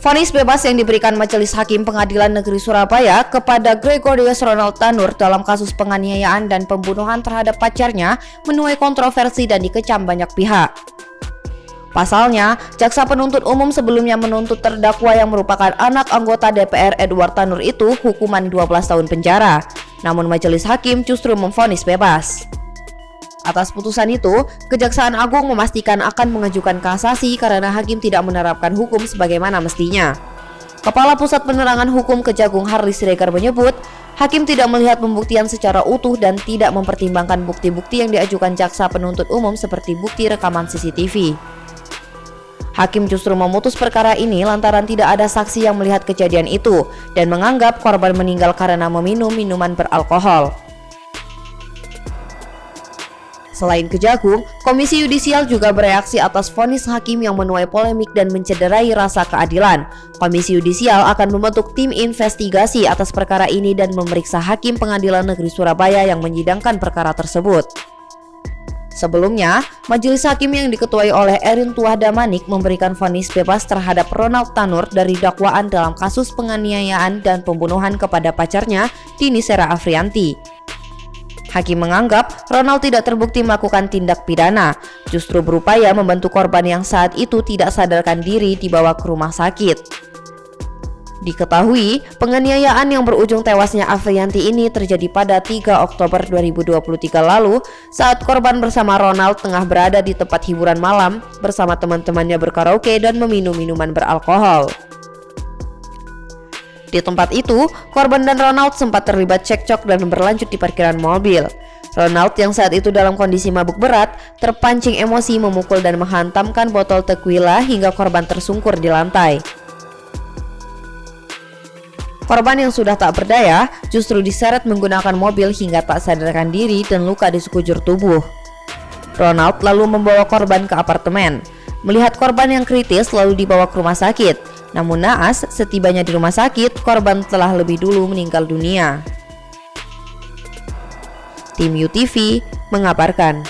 Vonis bebas yang diberikan Majelis Hakim Pengadilan Negeri Surabaya kepada Gregorius Ronald Tanur dalam kasus penganiayaan dan pembunuhan terhadap pacarnya menuai kontroversi dan dikecam banyak pihak. Pasalnya, jaksa penuntut umum sebelumnya menuntut terdakwa yang merupakan anak anggota DPR Edward Tanur itu hukuman 12 tahun penjara. Namun Majelis Hakim justru memvonis bebas. Atas putusan itu, Kejaksaan Agung memastikan akan mengajukan kasasi karena hakim tidak menerapkan hukum sebagaimana mestinya. Kepala Pusat Penerangan Hukum Kejagung Harley Siregar menyebut, hakim tidak melihat pembuktian secara utuh dan tidak mempertimbangkan bukti-bukti yang diajukan jaksa penuntut umum seperti bukti rekaman CCTV. Hakim justru memutus perkara ini lantaran tidak ada saksi yang melihat kejadian itu dan menganggap korban meninggal karena meminum minuman beralkohol. Selain Kejagung, Komisi Yudisial juga bereaksi atas vonis hakim yang menuai polemik dan mencederai rasa keadilan. Komisi Yudisial akan membentuk tim investigasi atas perkara ini dan memeriksa Hakim Pengadilan Negeri Surabaya yang menyidangkan perkara tersebut. Sebelumnya, Majelis Hakim yang diketuai oleh Erin Tuah Damanik memberikan vonis bebas terhadap Ronald Tanur dari dakwaan dalam kasus penganiayaan dan pembunuhan kepada pacarnya, Dini Sera Afrianti. Hakim menganggap Ronald tidak terbukti melakukan tindak pidana, justru berupaya membantu korban yang saat itu tidak sadarkan diri dibawa ke rumah sakit. Diketahui, penganiayaan yang berujung tewasnya Afrianti ini terjadi pada 3 Oktober 2023 lalu saat korban bersama Ronald tengah berada di tempat hiburan malam bersama teman-temannya berkaraoke dan meminum minuman beralkohol. Di tempat itu, korban dan Ronald sempat terlibat cekcok dan berlanjut di parkiran mobil. Ronald yang saat itu dalam kondisi mabuk berat, terpancing emosi memukul dan menghantamkan botol tequila hingga korban tersungkur di lantai. Korban yang sudah tak berdaya justru diseret menggunakan mobil hingga tak sadarkan diri dan luka di sekujur tubuh. Ronald lalu membawa korban ke apartemen. Melihat korban yang kritis lalu dibawa ke rumah sakit. Namun naas, setibanya di rumah sakit, korban telah lebih dulu meninggal dunia. Tim UTV mengabarkan.